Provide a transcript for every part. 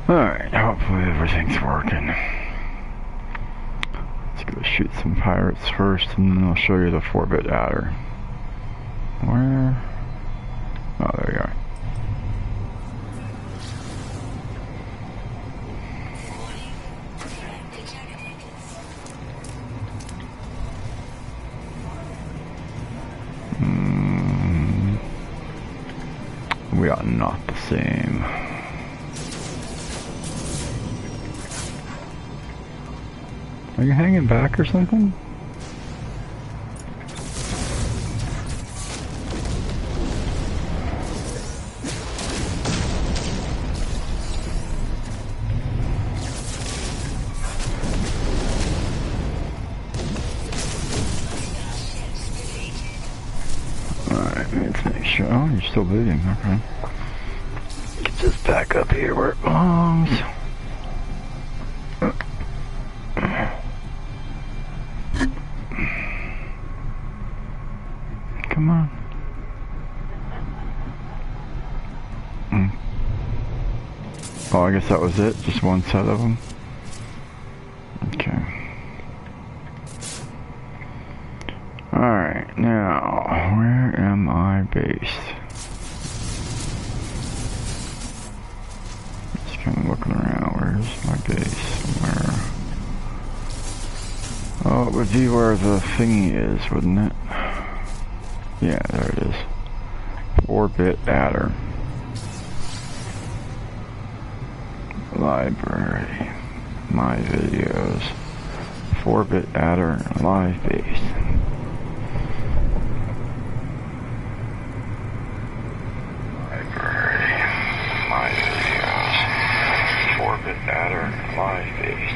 Alright, hopefully everything's working. Let's go shoot some pirates first, and then I'll show you the 4-bit adder. Where? Oh, there you are. We are not the same. Are you hanging back or something? Alright, let's make sure. Oh, you're still bleeding, okay. Get this back up here where it belongs. Come on. Oh, I guess that was it? Just one set of them? Okay. Alright, now, where am I based? Just kind of looking around. Where's my base? Somewhere. Oh, it would be where the thingy is, wouldn't it? Yeah, there it is. 4-bit adder. Library. My videos. 4-bit adder live base. Library. My videos. 4-bit adder live base.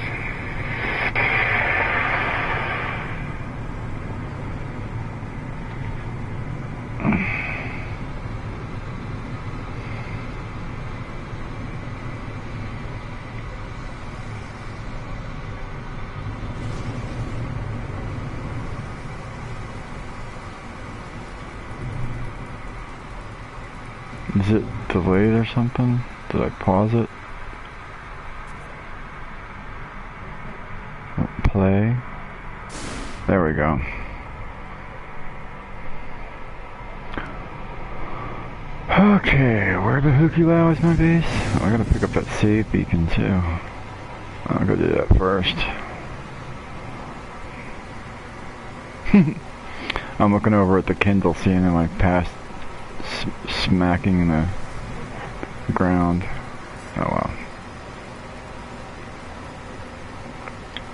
Is it delayed or something? Did I pause it? Play. There we go. Okay, where the hooky lao is my base? Oh, I gotta pick up that save beacon too. I'll go do that first. I'm looking over at the Kindle, seeing them like past smacking the ground. Oh well.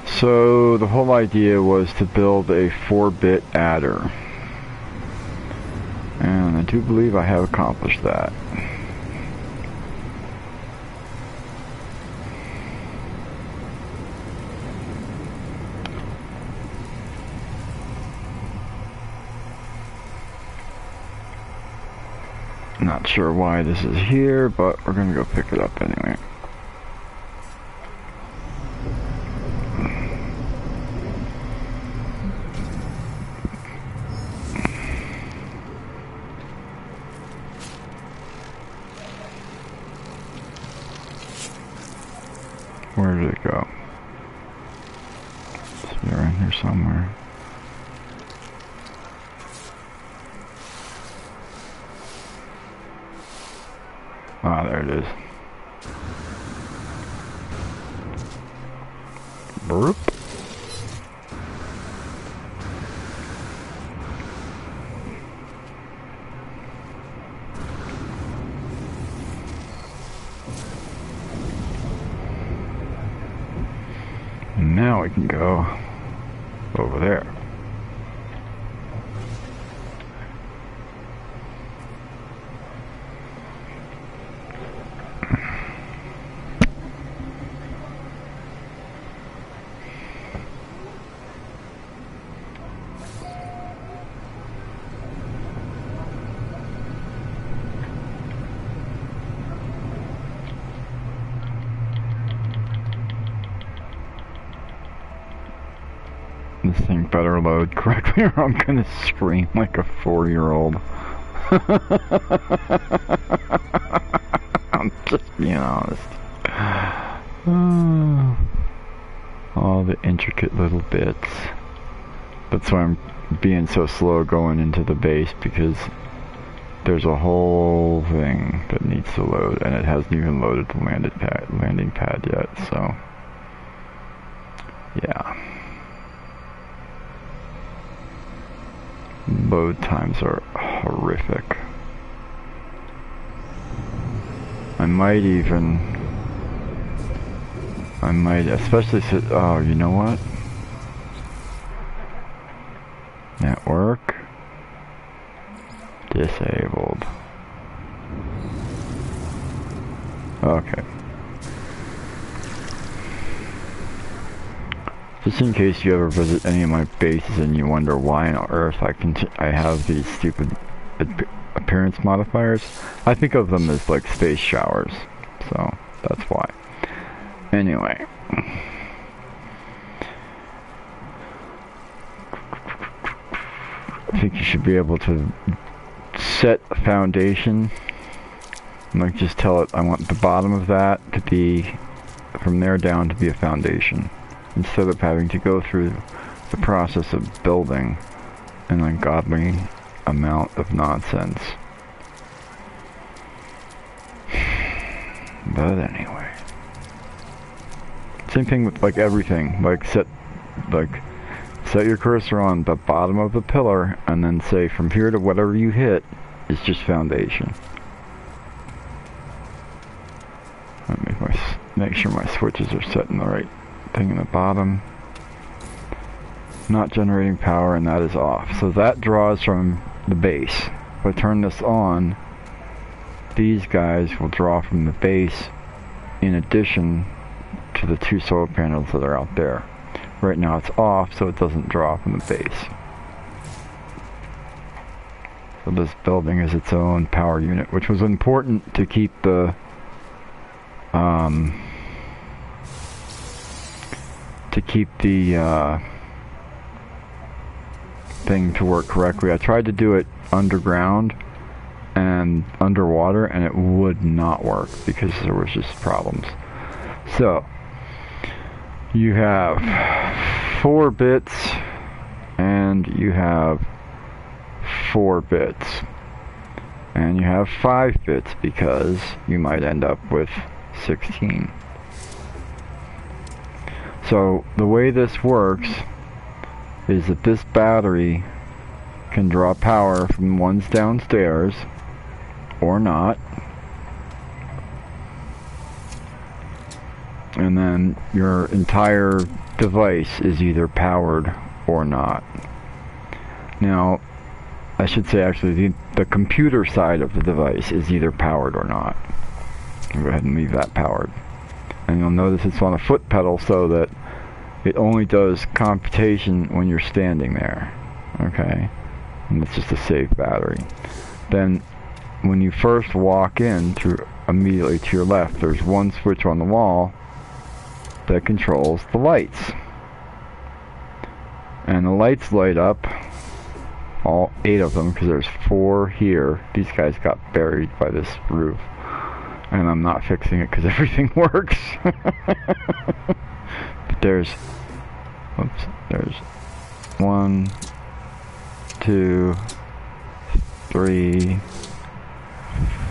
So the whole idea was to build a 4-bit adder, and I do believe I have accomplished that. Not sure why this is here, but we're gonna go pick it up anyway. Where did it go? It's around here somewhere. Ah, there it is. Burp. And now we can go over there. This thing better load correctly or I'm gonna scream like a 4-year-old. I'm just being honest. All the intricate little bits. That's why I'm being so slow going into the base, because there's a whole thing that needs to load, and it hasn't even loaded the landing pad yet, so yeah. Load times are horrific. I might, especially, oh, you know what? Network disabled. Okay. Just in case you ever visit any of my bases and you wonder why on earth I have these stupid appearance modifiers, I think of them as like space showers, so that's why. Anyway. I think you should be able to set a foundation, like just tell it I want the bottom of that to be, from there down, to be a foundation, instead of having to go through the process of building an ungodly amount of nonsense. But anyway, same thing with like everything, like set your cursor on the bottom of the pillar, and then say from here to whatever you hit is just foundation. Let me make sure my switches are set in the right thing in the bottom. Not generating power, and that is off. So that draws from the base. If I turn this on, these guys will draw from the base in addition to the 2 solar panels that are out there. Right now it's off, so it doesn't draw from the base. So this building is its own power unit, which was important to keep the thing to work correctly. I tried to do it underground and underwater, and it would not work because there was just problems. So you have 4 bits and you have 4 bits, and you have 5 bits because you might end up with 16. So the way this works is that this battery can draw power from ones downstairs or not, and then your entire device is either powered or not. Now, I should say actually the computer side of the device is either powered or not. I'll go ahead and leave that powered. And you'll notice it's on a foot pedal so that it only does computation when you're standing there. Okay? And it's just a safe battery. Then when you first walk in, through immediately to your left, there's one switch on the wall that controls the lights. And the lights light up, all 8 of them, because there's 4 here. These guys got buried by this roof. And I'm not fixing it because everything works. But there's 1, 2, 3,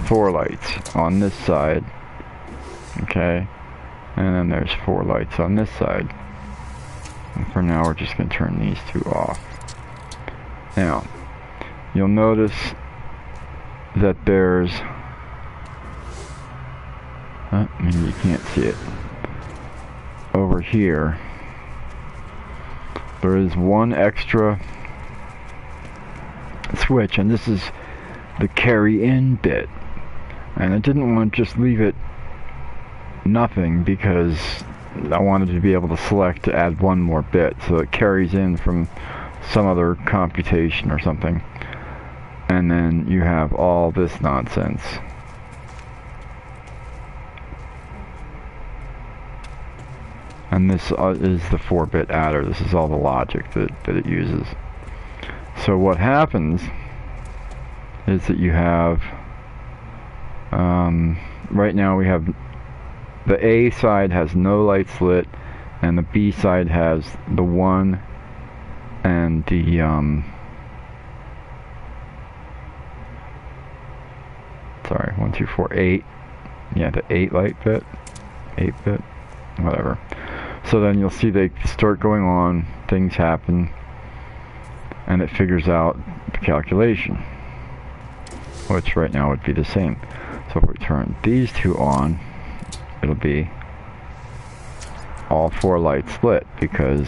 4 lights on this side. Okay? And then there's 4 lights on this side. And for now, we're just going to turn these 2 off. Now, you'll notice that there's... maybe you can't see it. Over here, there is one extra switch, and this is the carry in bit. And I didn't want to just leave it nothing because I wanted to be able to select to add one more bit so it carries in from some other computation or something. And then you have all this nonsense. And this is the 4-bit adder. This is all the logic that it uses. So what happens is that you have, right now we have the A side has no lights lit, and the B side has the 1 and the sorry, 1, 2, 4, 8. Yeah, the 8 light bit, 8-bit, whatever. So then you'll see they start going on, things happen, and it figures out the calculation, which right now would be the same. So if we turn these two on, it'll be all 4 lights lit, because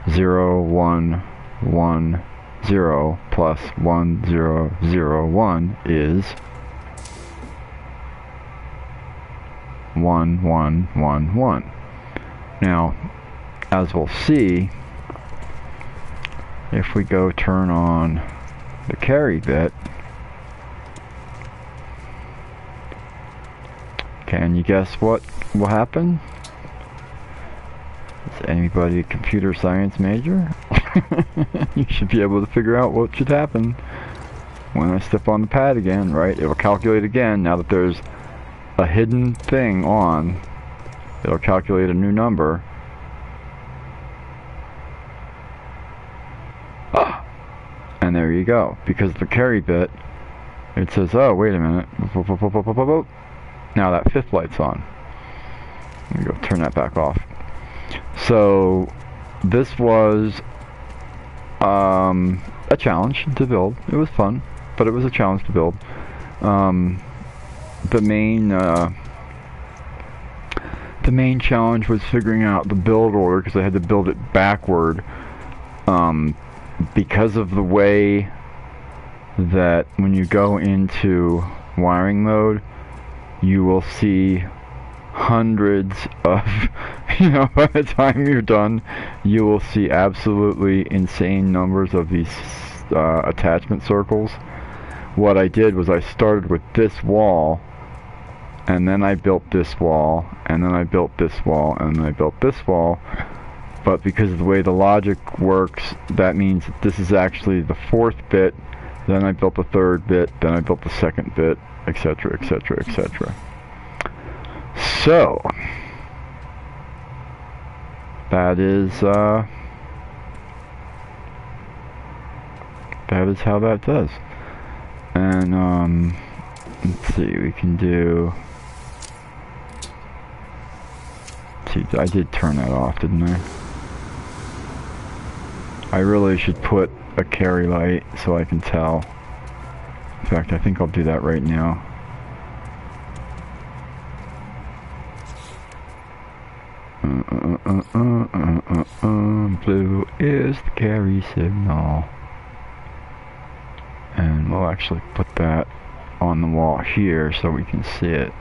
0, 1, 1, 0 plus 1, 0, 0, 1 is 1, 1, 1, 1. Now, as we'll see, if we go turn on the carry bit, can you guess what will happen? Is anybody a computer science major? You should be able to figure out what should happen when I step on the pad again, right? It will calculate again. Now that there's a hidden thing on, it'll calculate a new number. And there you go. Because the carry bit, it says, oh, wait a minute. Now that 5th light's on. Let me go turn that back off. So this was a challenge to build. It was fun, but it was a challenge to build. The main challenge was figuring out the build order, because I had to build it backward, because of the way that when you go into wiring mode, you will see hundreds of, by the time you're done, you will see absolutely insane numbers of these attachment circles. What I did was I started with this wall, and then I built this wall, and then I built this wall, and then I built this wall. But because of the way the logic works, that means that this is actually the 4th bit, then I built the 3rd bit, then I built the 2nd bit, etc, etc, etc. So that is how that does. And let's see, we can do, see, I did turn that off, didn't I? I really should put a carry light so I can tell. In fact, I think I'll do that right now. Blue is the carry signal. And we'll actually put that on the wall here so we can see it.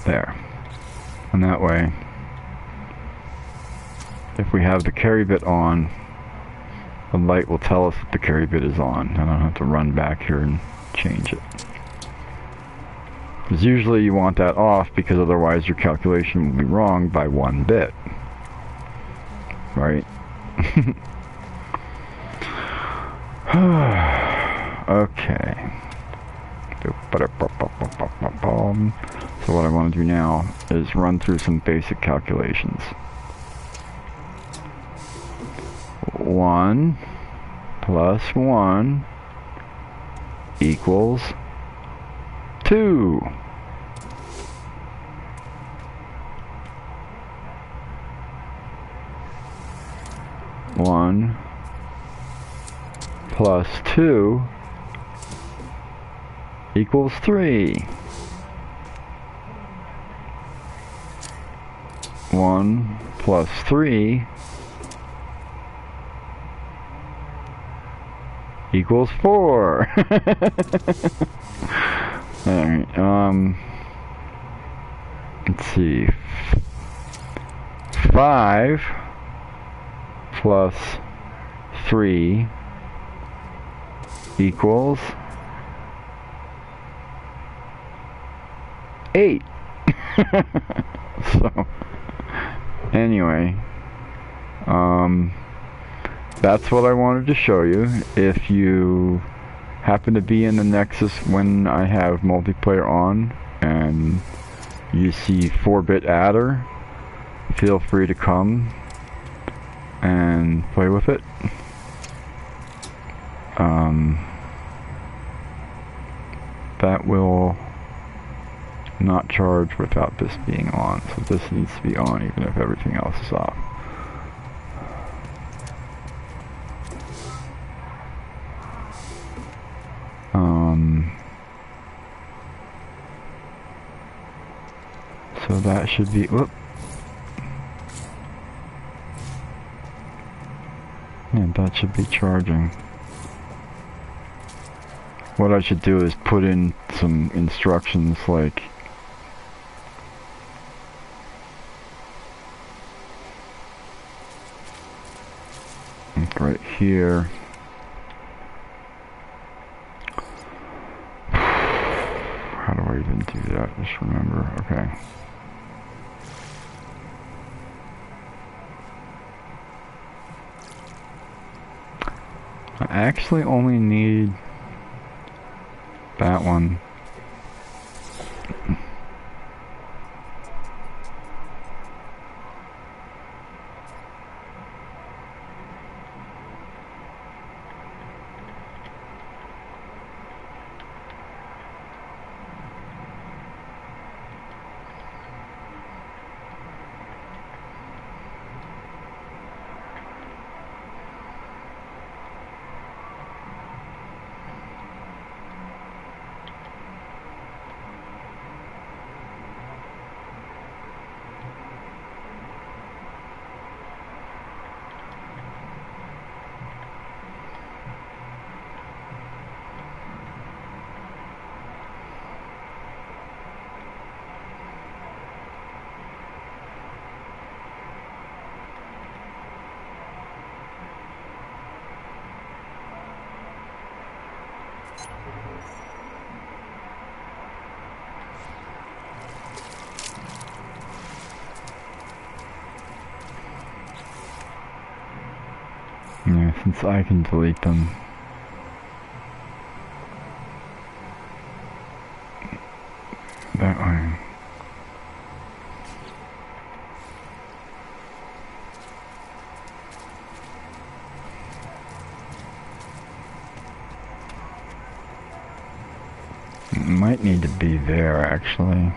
There. And that way, if we have the carry bit on, the light will tell us that the carry bit is on. I don't have to run back here and change it. Because usually you want that off, because otherwise your calculation will be wrong by 1 bit. Right? Okay. So what I want to do now is run through some basic calculations. 1 plus 1 equals 2. 1 plus 2 equals 3. 1 plus 3 equals 4. Alright, let's see. 5 plus 3 equals 8. So, anyway, that's what I wanted to show you. If you happen to be in the Nexus when I have multiplayer on and you see 4-bit adder, feel free to come and play with it. That will not charge without this being on, so this needs to be on even if everything else is off. So that should be, whoop. Yeah, that should be charging. What I should do is put in some instructions like right here. How do I even do that? Just remember, okay. I actually only need that one. Yeah, since I can delete them. That way. It might need to be there, actually.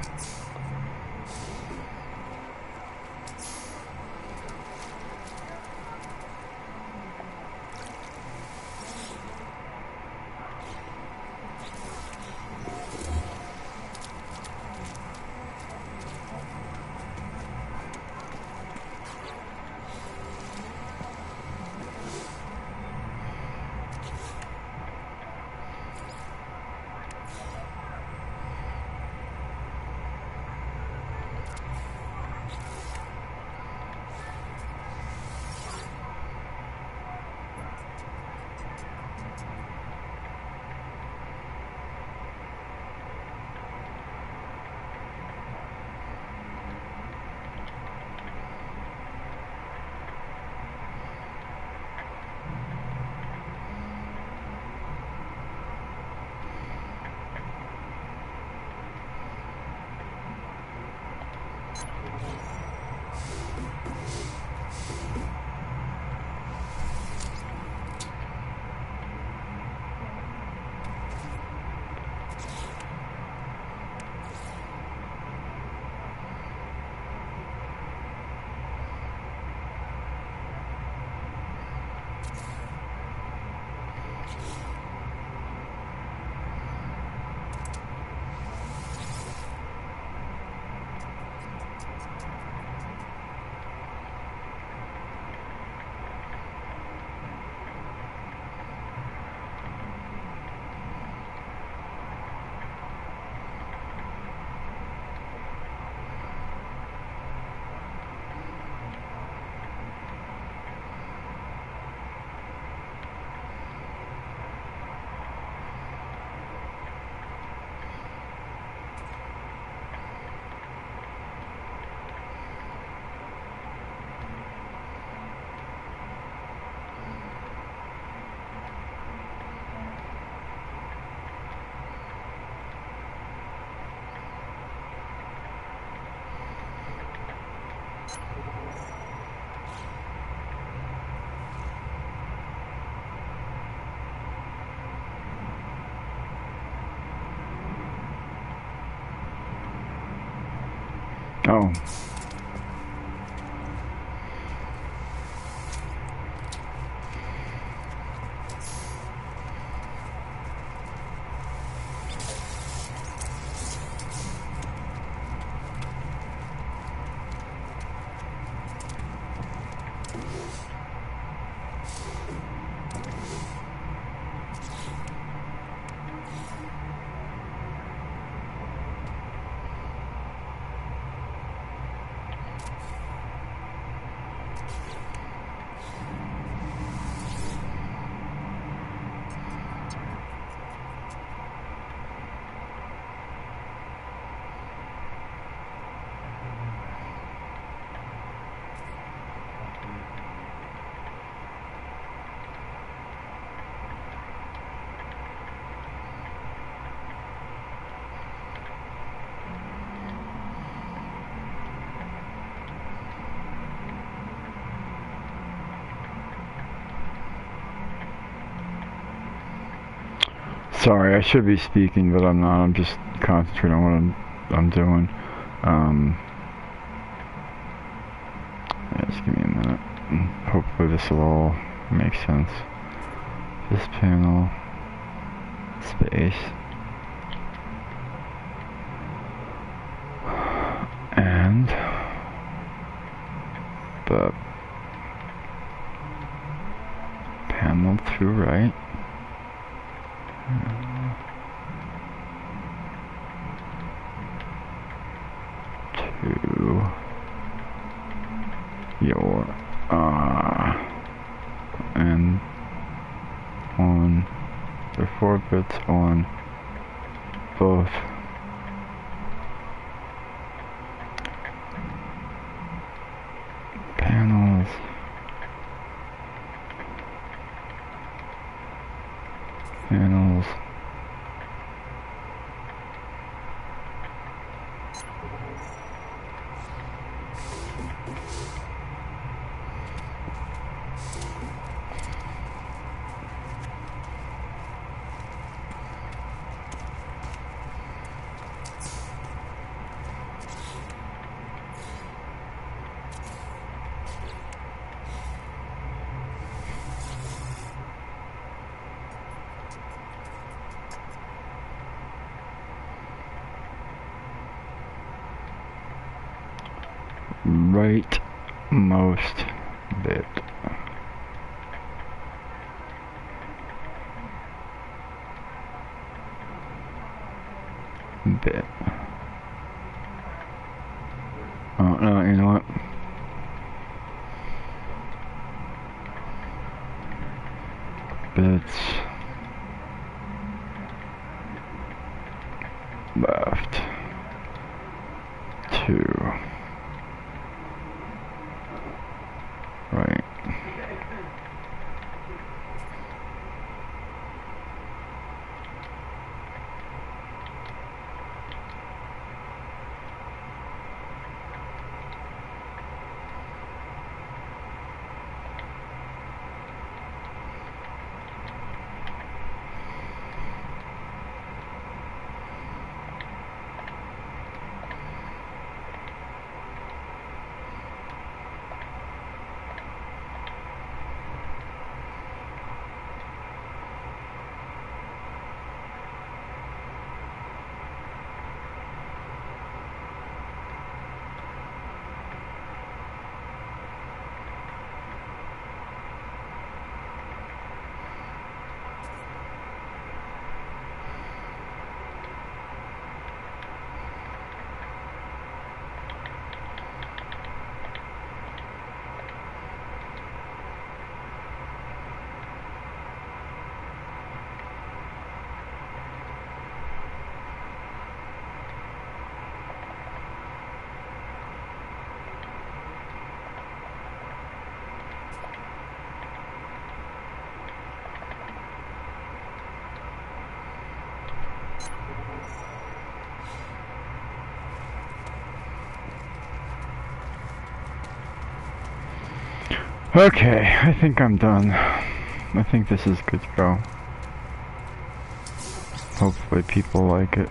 Oh. Sorry, I should be speaking, but I'm not. I'm just concentrating on what I'm doing. Yeah, just give me a minute. Hopefully this will all make sense. This panel, space, and the panel to right. To your and on the 4 bits on both panels. Panels. Rightmost bit. Oh no, you know what? Bits left to right. Okay, I think I'm done. I think this is good to go. Hopefully people like it.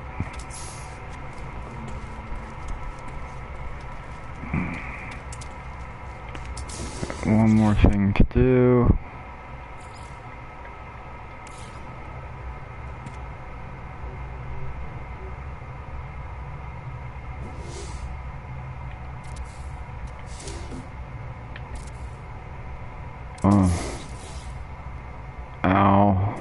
one more thing to do. Oh. Ow.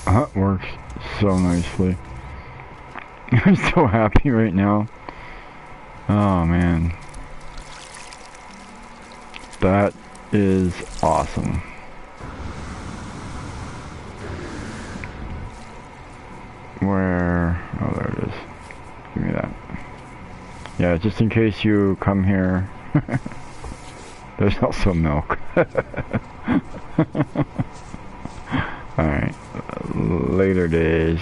That works so nicely. I'm so happy right now. Oh man. That is awesome. Where? Oh, there it is. Give me that. Yeah, just in case you come here. There's also milk. Alright. Later days.